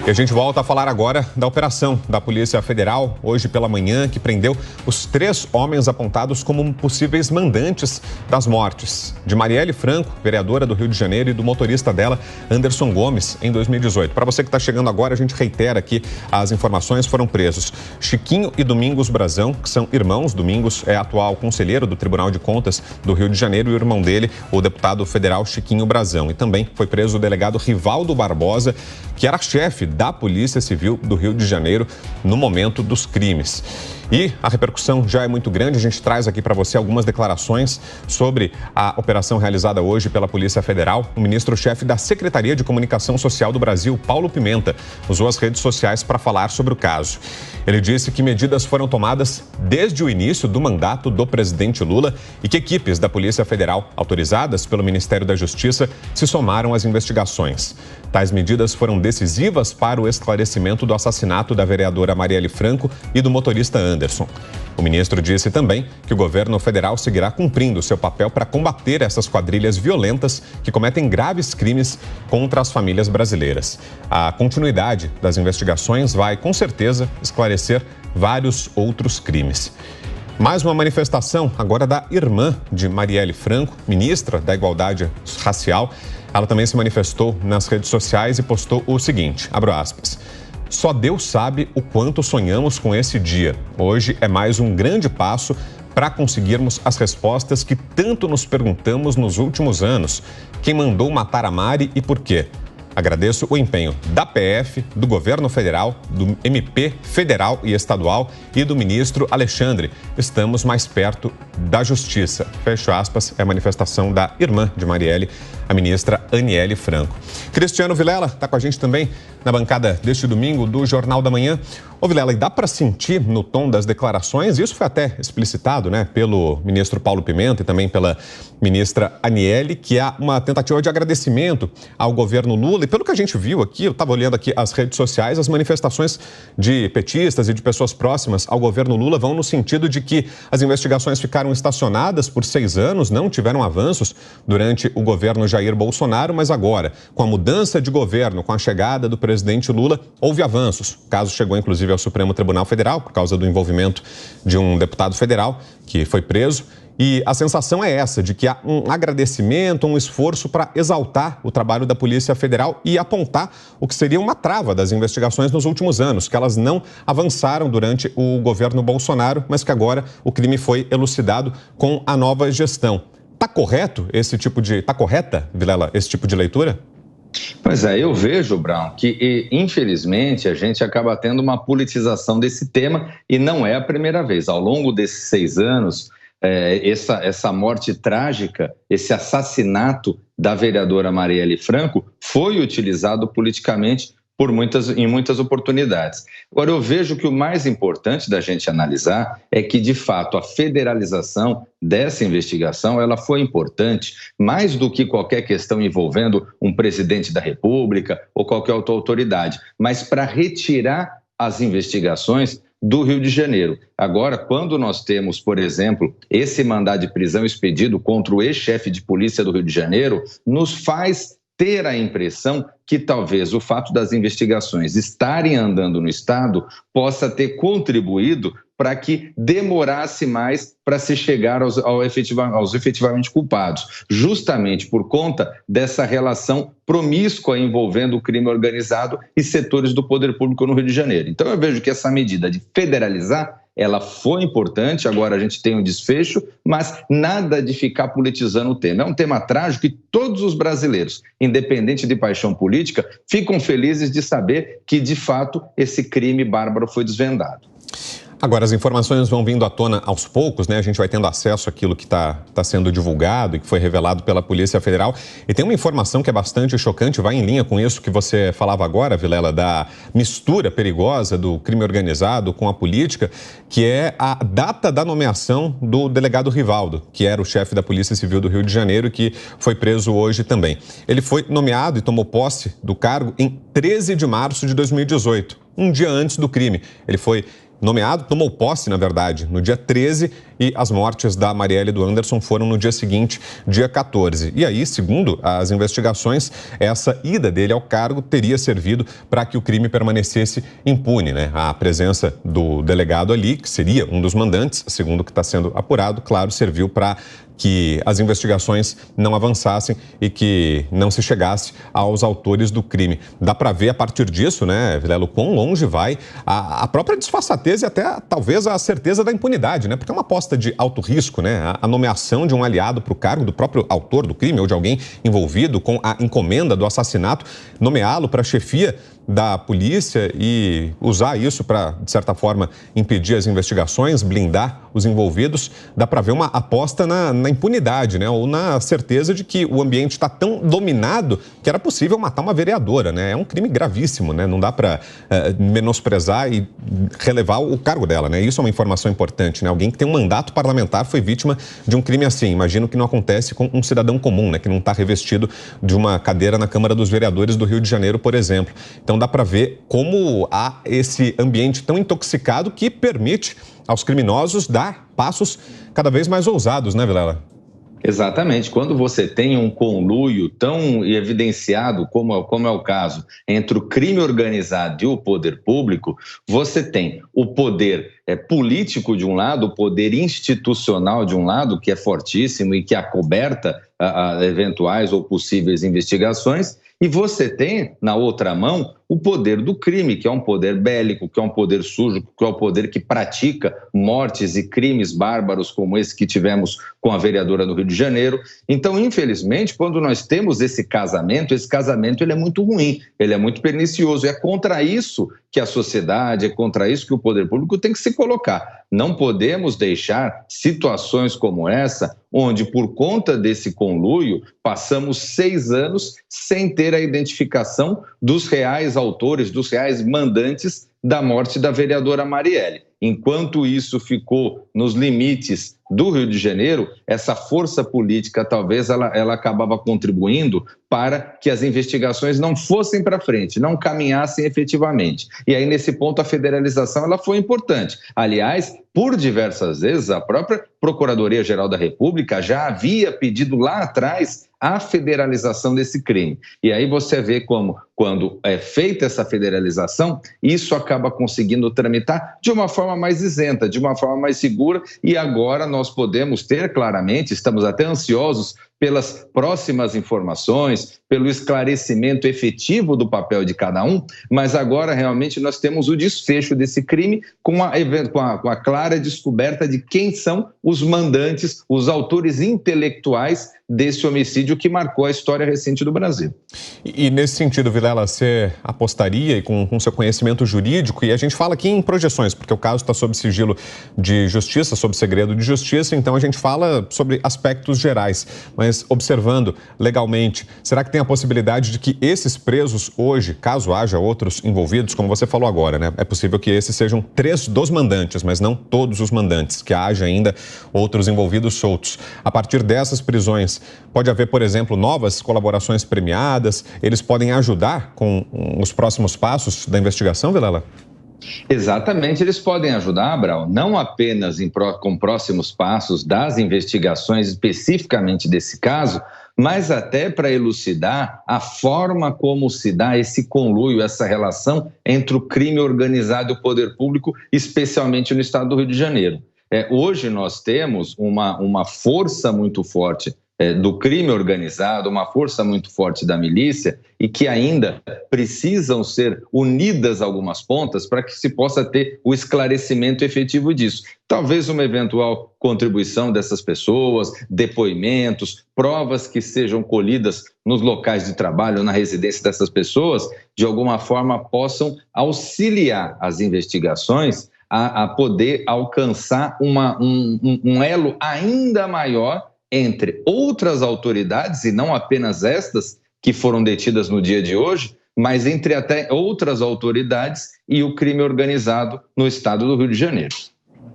E a gente volta a falar agora da operação da Polícia Federal, hoje pela manhã, que prendeu os 3 homens apontados como possíveis mandantes das mortes de Marielle Franco, vereadora do Rio de Janeiro, e do motorista dela, Anderson Gomes, em 2018. Para você que está chegando agora, a gente reitera aqui as informações. Foram presos Chiquinho e Domingos Brazão, que são irmãos. Domingos é atual conselheiro do Tribunal de Contas do Rio de Janeiro, e o irmão dele, o deputado federal Chiquinho Brazão. E também foi preso o delegado Rivaldo Barbosa, que era chefe da Polícia Civil do Rio de Janeiro no momento dos crimes. E a repercussão já é muito grande. A gente traz aqui para você algumas declarações sobre a operação realizada hoje pela Polícia Federal. O ministro-chefe da Secretaria de Comunicação Social do Brasil, Paulo Pimenta, usou as redes sociais para falar sobre o caso. Ele disse que medidas foram tomadas desde o início do mandato do presidente Lula e que equipes da Polícia Federal, autorizadas pelo Ministério da Justiça, se somaram às investigações. Tais medidas foram decisivas para o esclarecimento do assassinato da vereadora Marielle Franco e do motorista Anderson. O ministro disse também que o governo federal seguirá cumprindo seu papel para combater essas quadrilhas violentas que cometem graves crimes contra as famílias brasileiras. A continuidade das investigações vai, com certeza, esclarecer vários outros crimes. Mais uma manifestação agora da irmã de Marielle Franco, ministra da Igualdade Racial. Ela também se manifestou nas redes sociais e postou o seguinte, abro aspas: "Só Deus sabe o quanto sonhamos com esse dia. Hoje é mais um grande passo para conseguirmos as respostas que tanto nos perguntamos nos últimos anos. Quem mandou matar a Mari e por quê? Agradeço o empenho da PF, do governo federal, do MP federal e estadual e do ministro Alexandre. Estamos mais perto da justiça." Fecho aspas, é a manifestação da irmã de Marielle, a ministra Aniele Franco. Cristiano Vilela está com a gente também na bancada deste domingo do Jornal da Manhã. Ô Vilela, e dá para sentir no tom das declarações, isso foi até explicitado, né, pelo ministro Paulo Pimenta e também pela ministra Aniele, que há uma tentativa de agradecimento ao governo Lula. E pelo que a gente viu aqui, eu estava olhando aqui as redes sociais, as manifestações de petistas e de pessoas próximas ao governo Lula vão no sentido de que as investigações ficaram estacionadas por 6 anos, não tiveram avanços durante o governo Jair Bolsonaro, mas agora, com a mudança de governo, com a chegada do presidente Lula, houve avanços. O caso chegou, inclusive, ao Supremo Tribunal Federal, por causa do envolvimento de um deputado federal que foi preso. E a sensação é essa, de que há um agradecimento, um esforço para exaltar o trabalho da Polícia Federal e apontar o que seria uma trava das investigações nos últimos anos, que elas não avançaram durante o governo Bolsonaro, mas que agora o crime foi elucidado com a nova gestão. Está correto Tá correta, Vilela, esse tipo de leitura? Pois é, eu vejo, Brown, que infelizmente a gente acaba tendo uma politização desse tema e não é a primeira vez. Ao longo desses 6 anos, essa morte trágica, esse assassinato da vereadora Marielle Franco foi utilizado politicamente em muitas oportunidades. Agora, eu vejo que o mais importante da gente analisar é que, de fato, a federalização dessa investigação ela foi importante, mais do que qualquer questão envolvendo um presidente da República ou qualquer outra autoridade, mas para retirar as investigações do Rio de Janeiro. Agora, quando nós temos, por exemplo, esse mandado de prisão expedido contra o ex-chefe de polícia do Rio de Janeiro, nos faz ter a impressão que talvez o fato das investigações estarem andando no Estado possa ter contribuído para que demorasse mais para se chegar aos efetivamente culpados, justamente por conta dessa relação promíscua envolvendo o crime organizado e setores do poder público no Rio de Janeiro. Então eu vejo que essa medida de federalizar, ela foi importante, agora a gente tem um desfecho, mas nada de ficar politizando o tema. É um tema trágico e todos os brasileiros, independente de paixão política, ficam felizes de saber que, de fato, esse crime bárbaro foi desvendado. Agora, as informações vão vindo à tona aos poucos, né? A gente vai tendo acesso àquilo que está sendo divulgado e que foi revelado pela Polícia Federal. E tem uma informação que é bastante chocante, vai em linha com isso que você falava agora, Vilela, da mistura perigosa do crime organizado com a política, que é a data da nomeação do delegado Rivaldo, que era o chefe da Polícia Civil do Rio de Janeiro e que foi preso hoje também. Ele foi nomeado e tomou posse do cargo em 13 de março de 2018, um dia antes do crime. Ele foi nomeado, tomou posse, na verdade, no dia 13 e as mortes da Marielle e do Anderson foram no dia seguinte, dia 14. E aí, segundo as investigações, essa ida dele ao cargo teria servido para que o crime permanecesse impune, né? A presença do delegado ali, que seria um dos mandantes, segundo o que está sendo apurado, claro, serviu para que as investigações não avançassem e que não se chegasse aos autores do crime. Dá para ver a partir disso, né, Vilela, quão longe vai a própria disfarçatez e até talvez a certeza da impunidade, né? Porque é uma aposta de alto risco, né? A nomeação de um aliado para o cargo do próprio autor do crime ou de alguém envolvido com a encomenda do assassinato, nomeá-lo para a chefia da polícia e usar isso para, de certa forma, impedir as investigações, blindar os envolvidos, dá para ver uma aposta na impunidade, né? Ou na certeza de que o ambiente está tão dominado que era possível matar uma vereadora, né? É um crime gravíssimo, né? Não dá para menosprezar e relevar o cargo dela, né? Isso é uma informação importante, né? Alguém que tem um mandato parlamentar foi vítima de um crime assim. Imagino que não acontece com um cidadão comum, né? Que não está revestido de uma cadeira na Câmara dos Vereadores do Rio de Janeiro, por exemplo. Então dá para ver como há esse ambiente tão intoxicado que permite aos criminosos dar passos cada vez mais ousados, né, Vilela? Exatamente. Quando você tem um conluio tão evidenciado, como é o caso, entre o crime organizado e o poder público, você tem o poder político de um lado, o poder institucional de um lado, que é fortíssimo e que acoberta a eventuais ou possíveis investigações, e você tem, na outra mão, o poder do crime, que é um poder bélico, que é um poder sujo, que é o poder que pratica mortes e crimes bárbaros como esse que tivemos com a vereadora do Rio de Janeiro. Então, infelizmente, quando nós temos esse casamento ele é muito ruim, ele é muito pernicioso. É contra isso que a sociedade, é contra isso que o poder público tem que se colocar. Não podemos deixar situações como essa, onde por conta desse conluio, passamos 6 anos sem ter a identificação dos reais autores, dos reais mandantes da morte da vereadora Marielle. Enquanto isso ficou nos limites do Rio de Janeiro, essa força política talvez ela acabava contribuindo para que as investigações não fossem para frente, não caminhassem efetivamente. E aí, nesse ponto, a federalização ela foi importante. Aliás, por diversas vezes, a própria Procuradoria-Geral da República já havia pedido lá atrás a federalização desse crime. E aí você vê como, quando é feita essa federalização, isso acaba conseguindo tramitar de uma forma mais isenta, de uma forma mais segura, e agora nós podemos ter claramente, estamos até ansiosos pelas próximas informações, pelo esclarecimento efetivo do papel de cada um, mas agora realmente nós temos o desfecho desse crime com a clara descoberta de quem são os mandantes, os autores intelectuais desse homicídio que marcou a história recente do Brasil. E nesse sentido, Vilela, você apostaria, e com seu conhecimento jurídico, e a gente fala aqui em projeções, porque o caso está sob sigilo de justiça, sob segredo de justiça, então a gente fala sobre aspectos gerais, mas observando legalmente, será que tem a possibilidade de que esses presos hoje, caso haja outros envolvidos, como você falou agora, né? É possível que esses sejam 3 dos mandantes, mas não todos os mandantes, que haja ainda outros envolvidos soltos. A partir dessas prisões, pode haver, por exemplo, novas colaborações premiadas? Eles podem ajudar com os próximos passos da investigação, Vilela? Exatamente, eles podem ajudar, Brau, não apenas com próximos passos das investigações especificamente desse caso, mas até para elucidar a forma como se dá esse conluio, essa relação entre o crime organizado e o poder público, especialmente no estado do Rio de Janeiro. Hoje nós temos uma força muito forte do crime organizado, uma força muito forte da milícia e que ainda precisam ser unidas algumas pontas para que se possa ter o esclarecimento efetivo disso. Talvez uma eventual contribuição dessas pessoas, depoimentos, provas que sejam colhidas nos locais de trabalho, na residência dessas pessoas, de alguma forma possam auxiliar as investigações a poder alcançar um elo ainda maior entre outras autoridades, e não apenas estas que foram detidas no dia de hoje, mas entre até outras autoridades e o crime organizado no estado do Rio de Janeiro.